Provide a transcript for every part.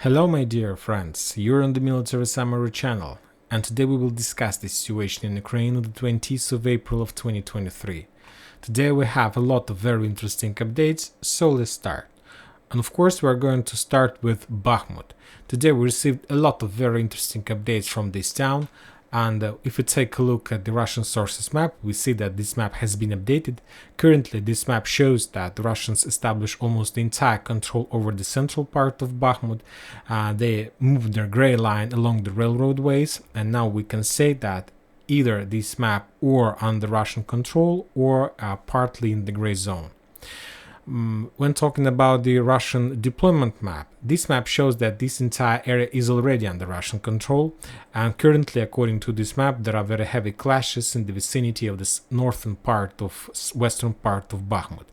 Hello my dear friends, you're on the Military Summary channel, and today we will discuss the situation in Ukraine on the 20th of April of 2023. Today we have a lot of very interesting updates, so let's start. And of course we are going to start with Bakhmut. Today we received a lot of very interesting updates from this town, and if we take a look at the Russian sources map, we see that this map has been updated. Currently, this map shows that the Russians establish almost the entire control over the central part of Bakhmut. They moved their gray line along the railroad ways, and now we can say that either this map or under Russian control or partly in the gray zone. When talking about the Russian deployment map, this map shows that this entire area is already under Russian control, and currently, according to this map, there are very heavy clashes in the vicinity of the northern part of western part of Bakhmut.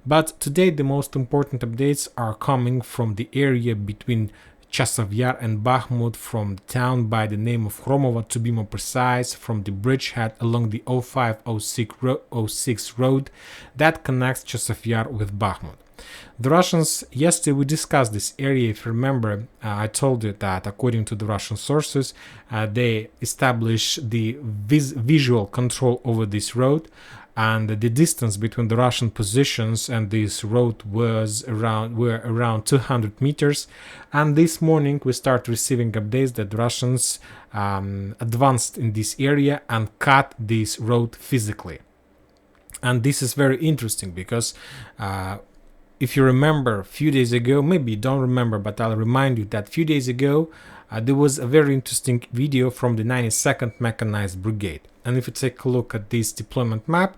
But today the most important updates are coming from the area between Chasiv Yar and Bakhmut, from the town by the name of Khromovo, to be more precise, from the bridgehead along the 0506 road that connects Chasiv Yar with Bakhmut. The Russians, yesterday we discussed this area, if you remember, I told you that according to the Russian sources, they established the visual control over this road, and the distance between the Russian positions and this road was around 200 meters. And this morning we start receiving updates that the Russians advanced in this area and cut this road physically. And this is very interesting because if you remember a few days ago, maybe you don't remember, but I'll remind you that a few days ago there was a very interesting video from the 92nd Mechanized Brigade. And if you take a look at this deployment map,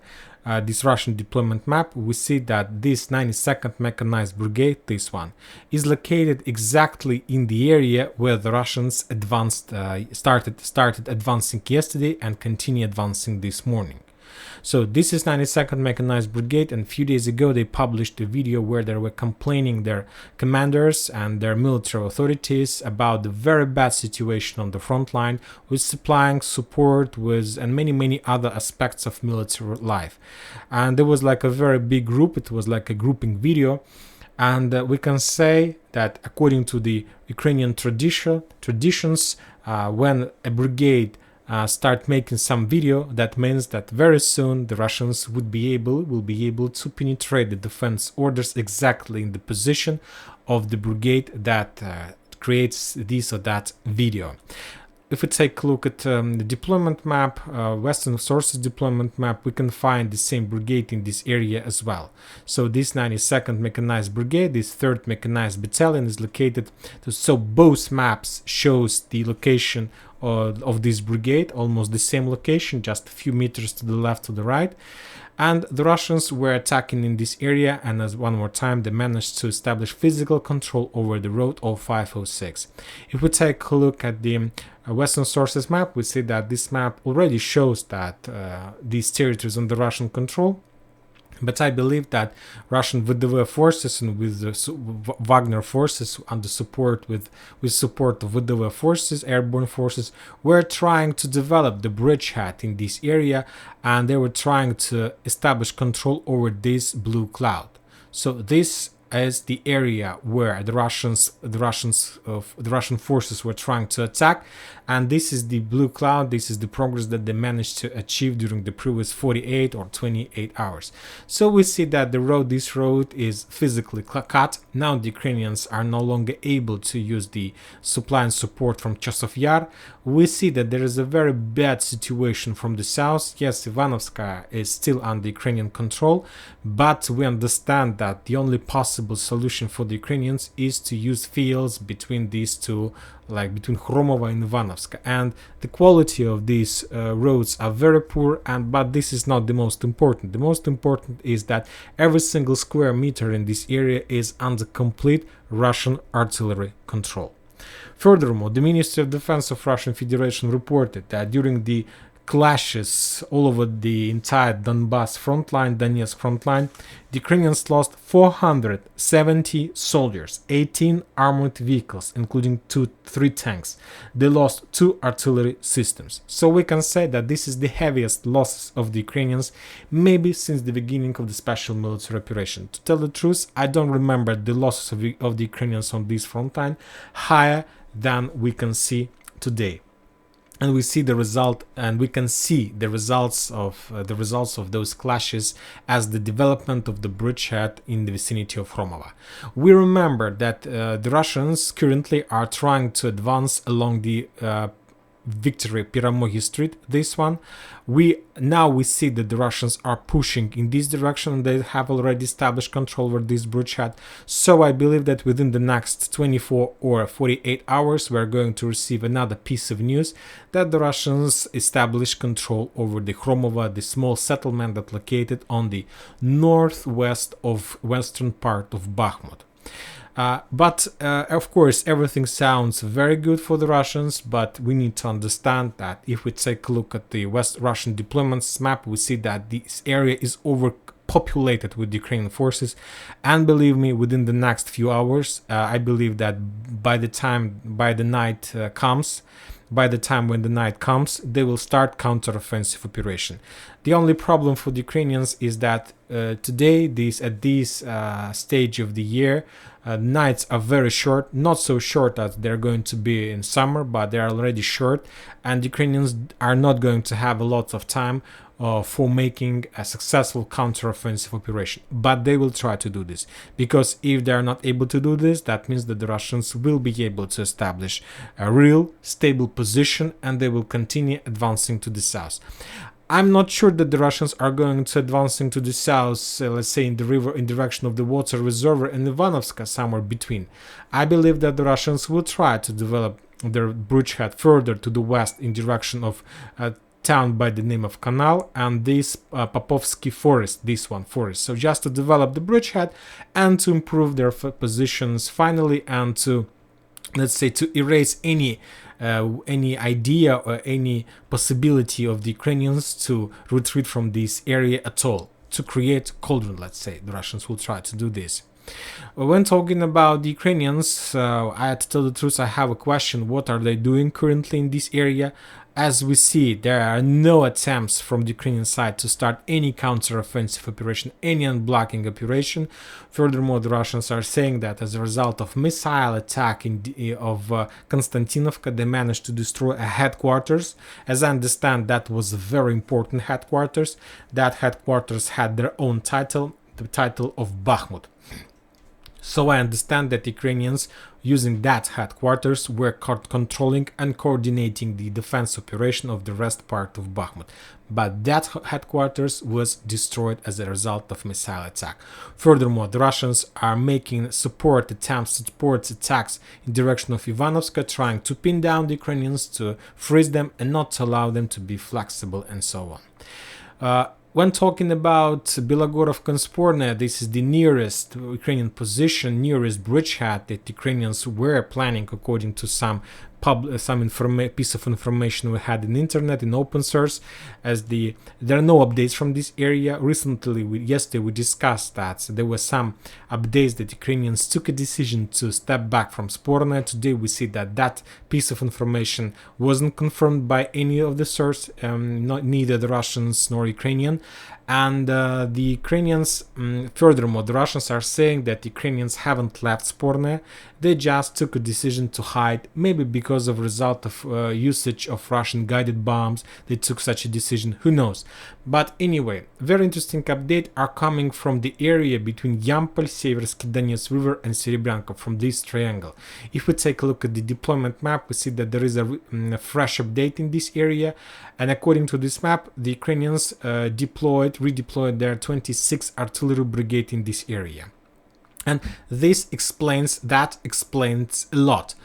this Russian deployment map, we see that this 92nd Mechanized Brigade, this one, is located exactly in the area where the Russians advanced, started advancing yesterday and continue advancing this morning. So this is 92nd Mechanized Brigade, and a few days ago they published a video where they were complaining their commanders and their military authorities about the very bad situation on the front line, with supplying support with and many other aspects of military life. And there was like a very big group, it was like a grouping video, and we can say that according to the Ukrainian traditions, when a brigade start making some video, that means that very soon the Russians will be able to penetrate the defense orders exactly in the position of the brigade that creates this or that video. If we take a look at the deployment map, Western sources deployment map, we can find the same brigade in this area as well. So this 92nd Mechanized Brigade, this 3rd Mechanized Battalion is located. So both maps shows the location of this brigade, almost the same location, just a few meters to the left, to the right. And the Russians were attacking in this area, and as one more time they managed to establish physical control over the road 0506. If we take a look at the Western sources map, we see that this map already shows that these territories under Russian control. But I believe that Russian VDV forces and with the Wagner forces under support with support of VDV forces, airborne forces, were trying to develop the bridgehead in this area, and they were trying to establish control over this blue cloud. So this is the area where the Russian forces were trying to attack, and this is the blue cloud. This is the progress that they managed to achieve during the previous 48 or 28 hours. So we see that this road is physically cut. Now the Ukrainians are no longer able to use the supply and support from Chasiv Yar. We see that there is a very bad situation from the south. Yes, Ivanovskaya is still under Ukrainian control, but we understand that the only possible solution for the Ukrainians is to use fields between these two, like between Khromovo and Ivanovska, and the quality of these roads are very poor, but this is not the most important. The most important is that every single square meter in this area is under complete Russian artillery control. Furthermore, the Ministry of Defense of Russian Federation reported that during the clashes all over the entire Donbas frontline, Donetsk frontline. The Ukrainians lost 470 soldiers, 18 armored vehicles, including 3 tanks. They lost 2 artillery systems. So we can say that this is the heaviest losses of the Ukrainians, maybe since the beginning of the special military operation. To tell the truth, I don't remember the losses of the Ukrainians on this frontline higher than we can see today. And we see the result, and we can see the results of those clashes as the development of the bridgehead in the vicinity of Hromovo. We remember that the Russians currently are trying to advance along the Victory Piramogi Street, this one. We see that the Russians are pushing in this direction, and they have already established control over this bridgehead. So I believe that within the next 24 or 48 hours we are going to receive another piece of news that the Russians established control over the Hromovo, the small settlement that located on the northwest of western part of Bakhmut. But of course, everything sounds very good for the Russians, but we need to understand that if we take a look at the West Russian deployments map, we see that this area is overpopulated with Ukrainian forces. And believe me, within the next few hours, I believe that by the time when the night comes, they will start counter-offensive operation. The only problem for the Ukrainians is that today, at this stage of the year, nights are very short, not so short as they're going to be in summer, but they're already short, and Ukrainians are not going to have a lot of time for making a successful counter-offensive operation. But they will try to do this, because if they are not able to do this, that means that the Russians will be able to establish a real stable position, and they will continue advancing to the south. I'm not sure that the Russians are going to advancing to the south, let's say in the river, in direction of the water reservoir in Ivanovska, somewhere between. I believe that the Russians will try to develop their bridgehead further to the west in direction of a town by the name of Canal and this Popovsky forest, forest. So just to develop the bridgehead and to improve their positions finally, and to, let's say, to erase any idea or any possibility of the Ukrainians to retreat from this area at all, to create cauldron, let's say. The Russians will try to do this. When talking about the Ukrainians, I have to tell the truth, I have a question. What are they doing currently in this area? As we see, there are no attempts from the Ukrainian side to start any counter-offensive operation, any unblocking operation. Furthermore, the Russians are saying that as a result of missile attack of Konstantinovka, they managed to destroy a headquarters. As I understand, that was a very important headquarters. That headquarters had their own title, the title of Bakhmut. So I understand that Ukrainians, using that headquarters, were controlling and coordinating the defense operation of the rest part of Bakhmut. But that headquarters was destroyed as a result of missile attack. Furthermore, the Russians are making support attacks in direction of Ivanovska, trying to pin down the Ukrainians, to freeze them and not to allow them to be flexible, and so on. When talking about Bilogorov-Konsporne, this is the nearest Ukrainian position, nearest bridgehead that Ukrainians were planning according to some piece of information we had in internet, in open source, as there are no updates from this area. Yesterday we discussed that there were some updates that Ukrainians took a decision to step back from Sporne. Today we see that piece of information wasn't confirmed by any of the source, neither the Russians nor Ukrainian. And the Ukrainians, furthermore, the Russians are saying that Ukrainians haven't left Sporne. They just took a decision to hide, maybe because of result of usage of Russian guided bombs. They took such a decision, who knows. But anyway, very interesting update are coming from the area between Yampol, Siversk, Donetsk River and Serebryanka, from this triangle. If we take a look at the deployment map, we see that there is a fresh update in this area. And according to this map, the Ukrainians redeployed their 26th artillery brigade in this area. And this explains a lot.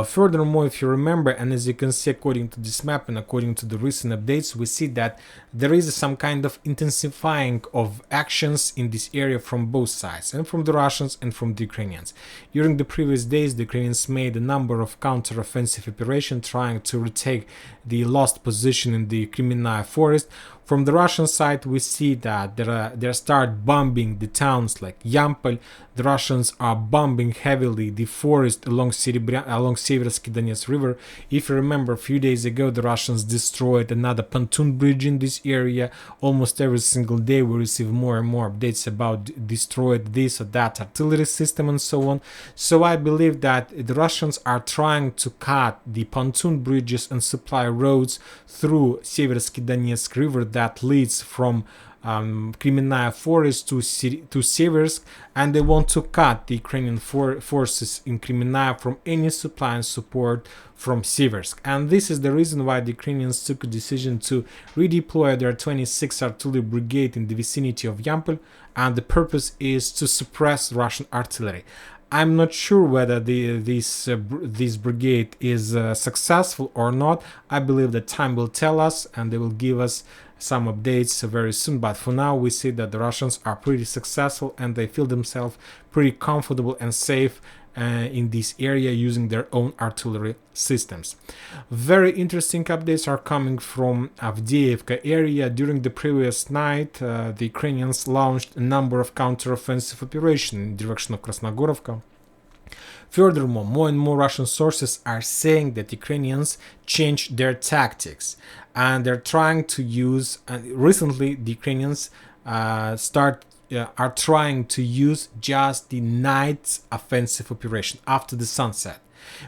Furthermore, if you remember, and as you can see according to this map and according to the recent updates, we see that there is some kind of intensifying of actions in this area from both sides, and from the Russians and from the Ukrainians. During the previous days, the Ukrainians made a number of counter-offensive operations trying to retake the lost position in the Kreminna forest. From the Russian side, we see that they start bombing the towns like Yampol. The Russians are bombing heavily the forest along Siversk Donetsk River. If you remember, a few days ago, the Russians destroyed another pontoon bridge in this area. Almost every single day, we receive more and more updates about destroyed this or that artillery system and so on. So I believe that the Russians are trying to cut the pontoon bridges and supply roads through Siversk Donetsk River that leads from Kreminna forest to Siversk, and they want to cut the Ukrainian forces in Kreminna from any supply and support from Siversk. And this is the reason why the Ukrainians took a decision to redeploy their 26th Artillery Brigade in the vicinity of Yampol, and the purpose is to suppress Russian artillery. I'm not sure whether this brigade is successful or not. I believe that time will tell us, and they will give us some updates very soon. But for now, we see that the Russians are pretty successful, and they feel themselves pretty comfortable and safe in this area using their own artillery systems. Very interesting updates are coming from Avdiivka area. During the previous night, the Ukrainians launched a number of counter-offensive operations in the direction of Krasnogorovka. Furthermore, more and more Russian sources are saying that Ukrainians changed their tactics, and they're trying to use, recently the Ukrainians are trying to use just the night offensive operation after the sunset.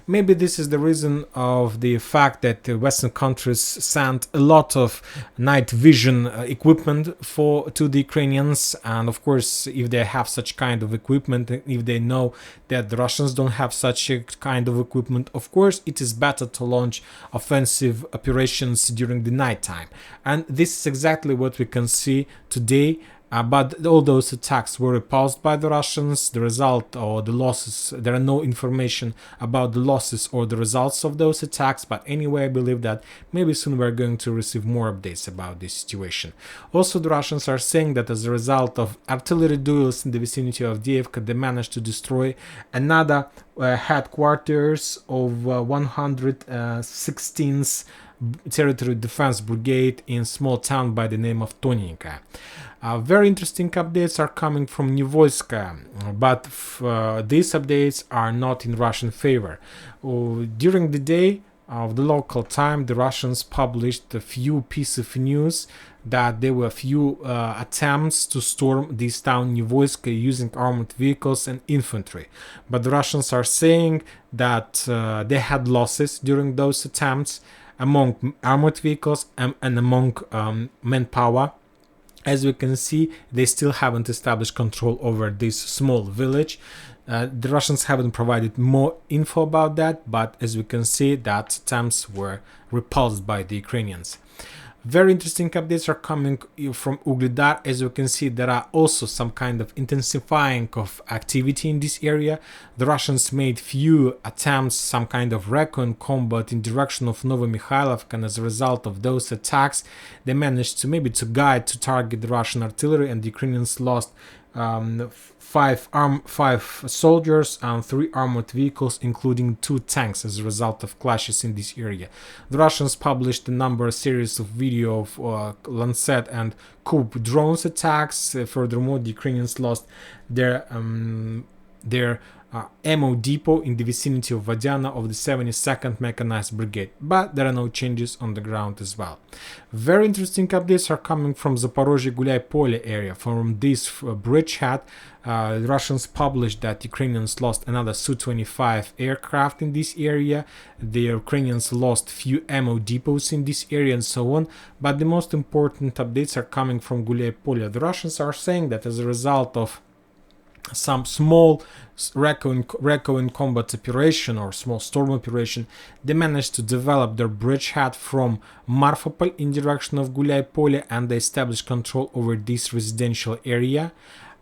Maybe this is the reason of the fact that the Western countries sent a lot of night vision equipment to the Ukrainians, and of course, if they have such kind of equipment, if they know that the Russians don't have such a kind of equipment, of course, it is better to launch offensive operations during the night time. And this is exactly what we can see today. But all those attacks were repulsed by the Russians. The result or the losses, there are no information about the losses or the results of those attacks. But anyway, I believe that maybe soon we're going to receive more updates about this situation. Also, the Russians are saying that as a result of artillery duels in the vicinity of Avdiivka, they managed to destroy another headquarters of 116th Territory Defense Brigade in small town by the name of Toninka. Very interesting updates are coming from Nivoyska, but these updates are not in Russian favor. During the day of the local time, the Russians published a few pieces of news that there were few attempts to storm this town Nivoyska using armored vehicles and infantry. But the Russians are saying that they had losses during those attempts among armored vehicles and among manpower. As we can see, they still haven't established control over this small village. The Russians haven't provided more info about that, but as we can see, that attempts were repulsed by the Ukrainians. Very interesting updates are coming from Vuhledar. As you can see, there are also some kind of intensifying of activity in this area. The Russians made few attempts, some kind of recon combat in direction of Novomikhailivka, and as a result of those attacks, they managed to guide to target the Russian artillery, and the Ukrainians lost 5 soldiers and 3 armored vehicles, including 2 tanks, as a result of clashes in this area. The Russians published a series of video of Lancet and Kub drones attacks. Furthermore, the Ukrainians lost their ammo depot in the vicinity of Vadiana of the 72nd Mechanized Brigade, but there are no changes on the ground as well. Very interesting updates are coming from Zaporizhzhia area. From this bridgehead, the Russians published that Ukrainians lost another Su-25 aircraft in this area. The Ukrainians lost few ammo depots in this area and so on, but the most important updates are coming from Guliai-Polya. The Russians are saying that as a result of some small recon combat operation or small storm operation, they managed to develop their bridgehead from Marfopol in direction of Guliai-Polya, and they established control over this residential area.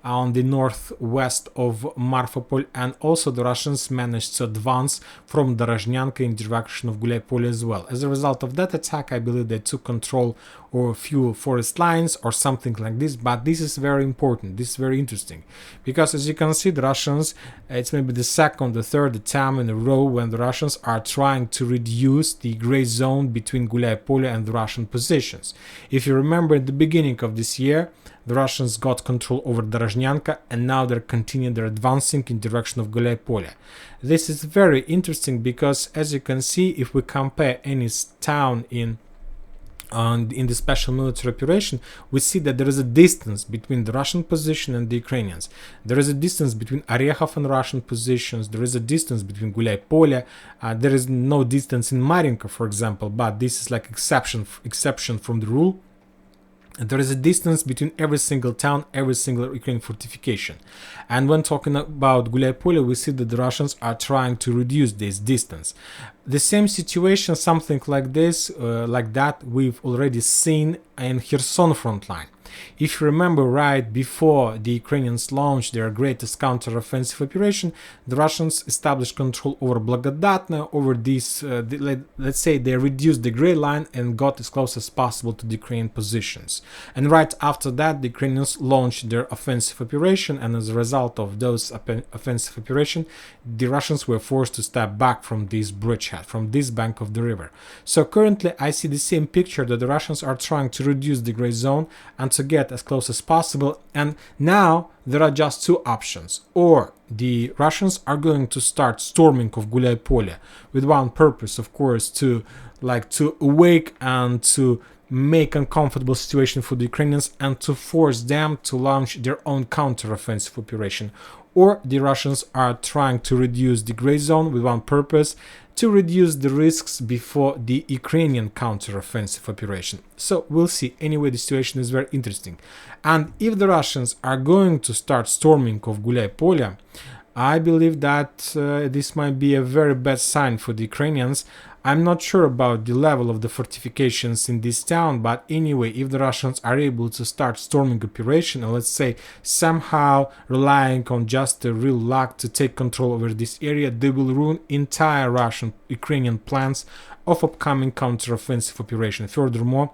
on the northwest of Marfapol, and also the Russians managed to advance from Dorozhnyanka in direction of Gulyai-Polye as well. As a result of that attack, I believe they took control over a few forest lines or something like this, but this is very important, this is very interesting, because as you can see, the Russians, it's maybe the second, the third time in a row when the Russians are trying to reduce the gray zone between Gulyai-Polye and the Russian positions. If you remember, at the beginning of this year, the Russians got control over Dorozhnyanka, and now they're continuing their advancing in direction of Gulyai-Polye. This is very interesting because, as you can see, if we compare any town in the special military operation, we see that there is a distance between the Russian position and the Ukrainians. There is a distance between Orekhov and Russian positions. There is a distance between Gulyai-Polye. There is no distance in Marinka, for example, but this is like exception from the rule. There is a distance between every single town, every single Ukrainian fortification. And when talking about Gulyai-Polye, we see that the Russians are trying to reduce this distance. The same situation, something like this, like that, we've already seen in Kherson front line. If you remember, right before the Ukrainians launched their greatest counter-offensive operation, the Russians established control over Blagodatne, over this, let's say they reduced the gray line and got as close as possible to the Ukrainian positions. And right after that, the Ukrainians launched their offensive operation, and as a result of those offensive operation, the Russians were forced to step back from this bridgehead, from this bank of the river. So currently, I see the same picture, that the Russians are trying to reduce the gray zone and to get as close as possible, and now there are just two options. Or the Russians are going to start storming of Gulyai-Polye with one purpose, of course, to awake and to make uncomfortable situation for the Ukrainians and to force them to launch their own counter-offensive operation. Or the Russians are trying to reduce the gray zone with one purpose, to reduce the risks before the Ukrainian counter-offensive operation. So we'll see. Anyway, the situation is very interesting. And if the Russians are going to start storming of Gulyai-Polye, I believe that this might be a very bad sign for the Ukrainians. I'm not sure about the level of the fortifications in this town, but anyway, if the Russians are able to start storming operation, and let's say somehow relying on just a real luck to take control over this area, they will ruin entire Russian-Ukrainian plans of upcoming counter-offensive operation. Furthermore,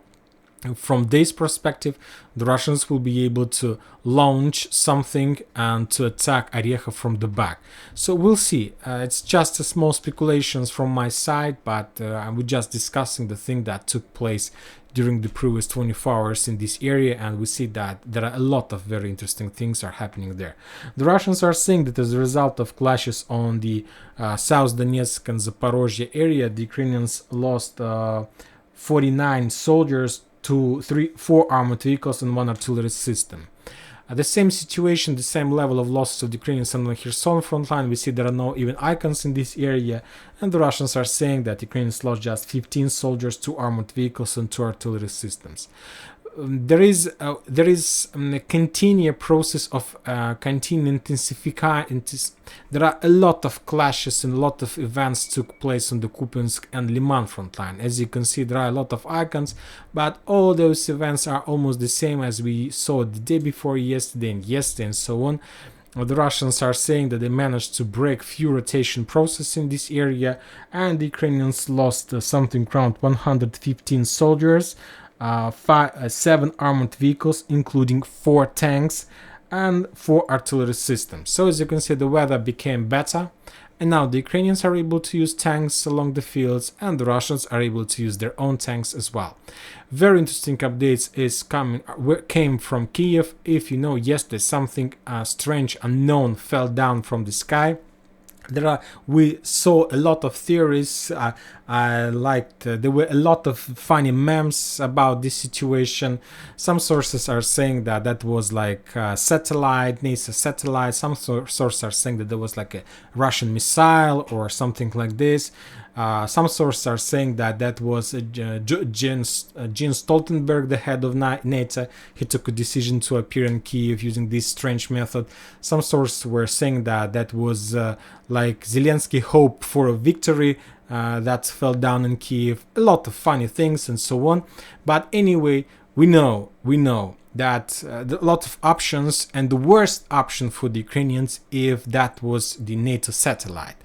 from this perspective, the Russians will be able to launch something and to attack Orekhov from the back. So we'll see. It's just a small speculations from my side, but we're just discussing the thing that took place during the previous 24 hours in this area, and we see that there are a lot of very interesting things are happening there. The Russians are saying that as a result of clashes on the South Donetsk and Zaporizhzhia area, the Ukrainians lost 49 soldiers, 4 armored vehicles and 1 artillery system. The same situation, the same level of losses of the Ukrainians on the Kherson front line. We see there are no even icons in this area, and the Russians are saying that Ukrainians lost just 15 soldiers, 2 armored vehicles and 2 artillery systems. There is a continued process of continuing intensifying. There are a lot of clashes and a lot of events took place on the Kupiansk and Liman front line. As you can see, there are a lot of icons, but all those events are almost the same as we saw the day before yesterday and so on. The Russians are saying that they managed to break few rotation process in this area, and the Ukrainians lost something around 115 soldiers, 7 armored vehicles, including 4 tanks and 4 artillery systems. So as you can see, the weather became better, and now the Ukrainians are able to use tanks along the fields, and the Russians are able to use their own tanks as well. Very interesting updates came from Kiev. If you know, yesterday something strange, unknown fell down from the sky. We saw a lot of theories. There were a lot of funny memes about this situation. Some sources are saying that was like a satellite, NASA satellite. Some sources are saying that there was like a Russian missile or something like this. Some sources are saying that was Jens Stoltenberg, the head of NATO. He took a decision to appear in Kiev using this strange method. Some sources were saying that was like Zelensky hope for a victory that fell down in Kiev. A lot of funny things and so on. But anyway, we know that a lot of options, and the worst option for the Ukrainians if that was the NATO satellite.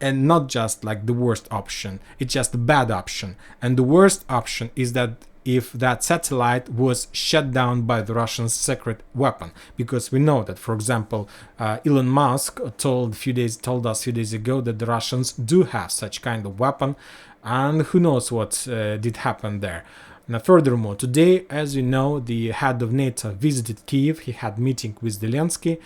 And not just like the worst option, it's just a bad option. And the worst option is that if that satellite was shut down by the Russian secret weapon, because we know that, for example, Elon Musk told us a few days ago that the Russians do have such kind of weapon, and who knows what did happen there. Now, furthermore, today, as you know, the head of NATO visited Kiev. He had meeting with Zelensky.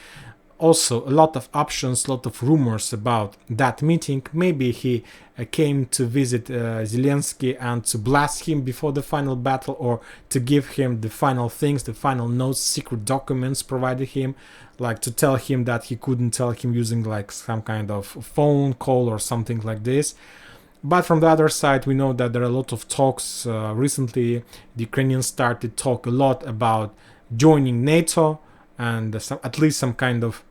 Also, a lot of options, a lot of rumors about that meeting. Maybe he came to visit Zelensky and to blast him before the final battle, or to give him the final things, the final notes, secret documents provided him, like to tell him that he couldn't tell him using like some kind of phone call or something like this. But from the other side, we know that there are a lot of talks. Recently, the Ukrainians started to talk a lot about joining NATO, and at least some kind of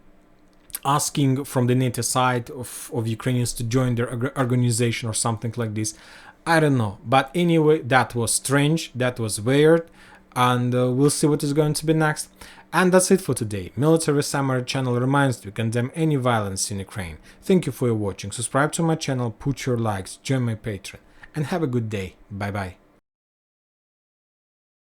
asking from the NATO side of Ukrainians to join their organization or something like this. I don't know. But anyway, that was strange, that was weird, and we'll see what is going to be next. And that's it for today. Military Summary channel reminds you to condemn any violence in Ukraine. Thank you for your watching. Subscribe to my channel, put your likes, join my Patreon, and have a good day. Bye bye.